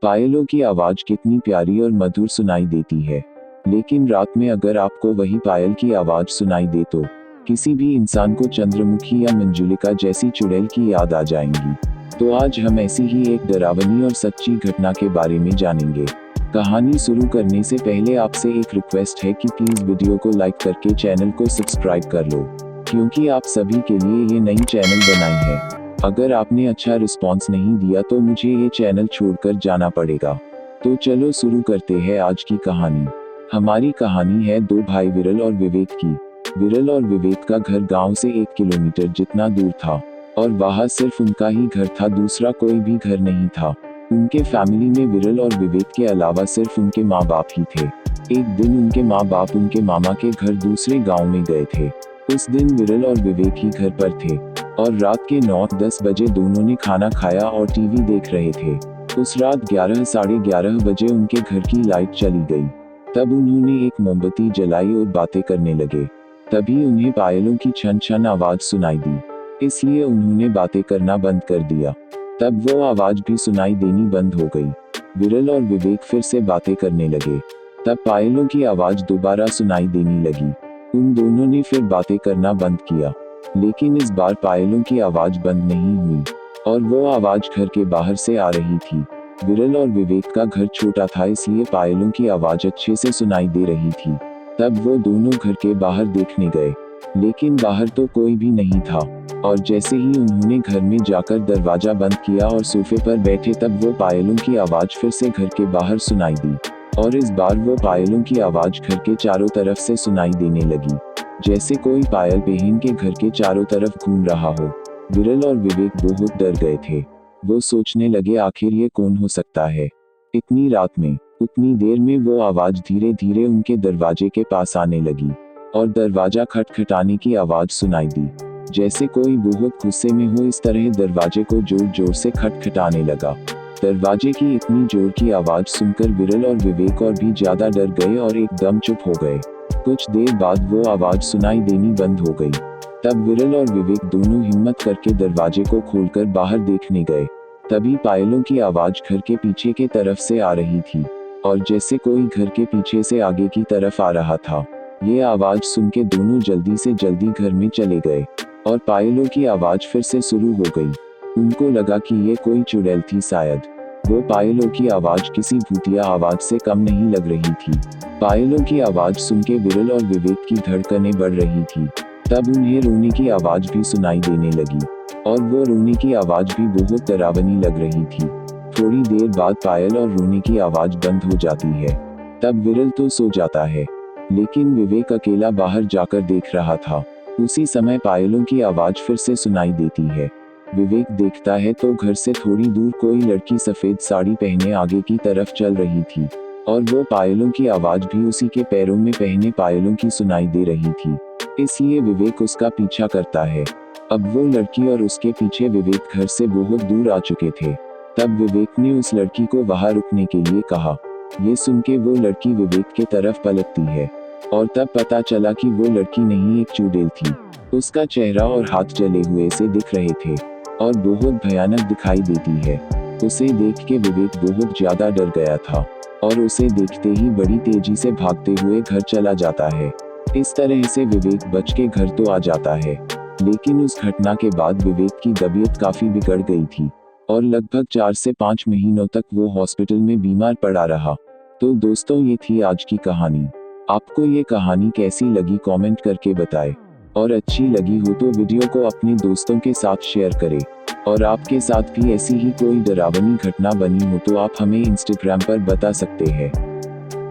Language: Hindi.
पायलों की आवाज कितनी प्यारी और मधुर सुनाई देती है। लेकिन रात में अगर आपको वही पायल की आवाज सुनाई दे तो किसी भी इंसान को चंद्रमुखी या मंजुलिका जैसी चुड़ैल की याद आ जाएंगी। तो आज हम ऐसी ही एक डरावनी और सच्ची घटना के बारे में जानेंगे। कहानी शुरू करने से पहले आपसे एक रिक्वेस्ट है कि प्लीज वीडियो को लाइक करके चैनल को सब्सक्राइब कर लो, क्योंकि आप सभी के लिए ये नई चैनल बनाई है। अगर आपने अच्छा रिस्पॉन्स नहीं दिया तो मुझे ये चैनल छोड़कर जाना पड़ेगा। तो चलो शुरू करते हैं आज की कहानी। हमारी कहानी है दो भाई विरल और विवेक की। विरल और विवेक का घर गांव से 1 किलोमीटर जितना दूर था और वहां सिर्फ उनका ही घर था, दूसरा कोई भी घर नहीं था। उनके फैमिली में विरल और विवेक के अलावा सिर्फ उनके माँ बाप ही थे। एक दिन उनके माँ बाप उनके मामा के घर दूसरे गांव में गए थे। उस दिन विरल और विवेक ही घर पर थे और रात के 9-10 बजे दोनों ने खाना खाया और टीवी देख रहे थे। उस रात 11 साढ़े 11 बजे उनके घर की लाइट चली गई। तब उन्होंने एक मोमबत्ती जलाई और बातें करने लगे। तभी उन्हें पायलों की छन छन आवाज सुनाई दी, इसलिए उन्होंने बातें करना बंद कर दिया। तब वो आवाज भी सुनाई देनी बंद हो गई। विरल और विवेक फिर से बातें करने लगे। तब पायलों की आवाज दोबारा सुनाई देने लगी। उन दोनों ने फिर बातें करना बंद किया, लेकिन इस बार पायलों की आवाज बंद नहीं हुई और वो आवाज घर के बाहर से आ रही थी। विरल और विवेक का घर छोटा था, इसलिए पायलों की आवाज अच्छे से सुनाई दे रही थी। तब वो दोनों घर के बाहर देखने गए, लेकिन बाहर तो कोई भी नहीं था। और जैसे ही उन्होंने घर में जाकर दरवाजा बंद किया और सोफे पर बैठे, तब वो पायलों की आवाज फिर से घर के बाहर सुनाई दी और इस बार वो पायलों की आवाज घर के चारों तरफ से सुनाई देने लगी, जैसे कोई पायल पहन के घर के चारों तरफ घूम रहा हो। विरल और विवेक बहुत डर गए थे। वो सोचने लगे आखिर ये कौन हो सकता है इतनी रात में। उतनी देर में वो आवाज धीरे धीरे उनके दरवाजे के पास आने लगी और दरवाजा खटखटाने की आवाज सुनाई दी, जैसे कोई बहुत गुस्से में हो। इस तरह दरवाजे को जोर जोर से खटखटाने लगा। दरवाजे की इतनी जोर की आवाज सुनकर विरल और विवेक और भी ज्यादा डर गए और एकदम चुप हो गए। कुछ देर बाद वो आवाज सुनाई देनी बंद हो गई। तब विरल और विवेक दोनों हिम्मत करके दरवाजे को खोलकर बाहर देखने गए। तभी पायलों की आवाज घर के पीछे के तरफ से आ रही थी और जैसे कोई घर के पीछे से आगे की तरफ आ रहा था। ये आवाज सुन के दोनों जल्दी से जल्दी घर में चले गए और पायलों की आवाज फिर से शुरू हो गई। उनको लगा कि ये कोई चुड़ैल थी शायद। वो पायलों की आवाज किसी भूतिया आवाज से कम नहीं लग रही थी। पायलों की आवाज सुन के विरल और विवेक की धड़कनें बढ़ रही थी। तब उन्हें रोने की आवाज भी सुनाई देने लगी और वो रोने की आवाज भी बहुत डरावनी लग रही थी। थोड़ी देर बाद पायल और रोने की आवाज बंद हो जाती है। तब विरल तो सो जाता है, लेकिन विवेक अकेला बाहर जाकर देख रहा था। उसी समय पायलों की आवाज फिर से सुनाई देती है। विवेक देखता है तो घर से थोड़ी दूर कोई लड़की सफेद साड़ी पहने आगे की तरफ चल रही थी और वो पायलों की आवाज भी उसी के पैरों में पहने पायलों की सुनाई दे रही थी, इसलिए विवेक उसका पीछा करता है। अब वो लड़की और उसके पीछे विवेक घर से बहुत दूर आ चुके थे। तब विवेक ने उस लड़की को वहां रुकने के लिए कहा। ये सुन के वो लड़की विवेक के तरफ पलटती है और तब पता चला कि वो लड़की नहीं एक चुड़ैल थी। उसका चेहरा और हाथ जले हुए से दिख रहे थे और बहुत भयानक दिखाई देती है। उसे देख के विवेक बहुत ज्यादा डर गया था और उसे देखते ही बड़ी तेजी से भागते हुए घर चला जाता है। इस तरह से विवेक बच के घर तो आ जाता है, लेकिन उस घटना के बाद विवेक की तबीयत काफी बिगड़ गई थी और लगभग 4 से 5 महीनों तक वो हॉस्पिटल में बीमार पड़ा रहा। तो दोस्तों, ये थी आज की कहानी। आपको ये कहानी कैसी लगी कमेंट करके बताएं और अच्छी लगी हो तो वीडियो को अपने दोस्तों के साथ शेयर करें। और आपके साथ भी ऐसी ही कोई डरावनी घटना बनी हो तो आप हमें इंस्टाग्राम पर बता सकते हैं।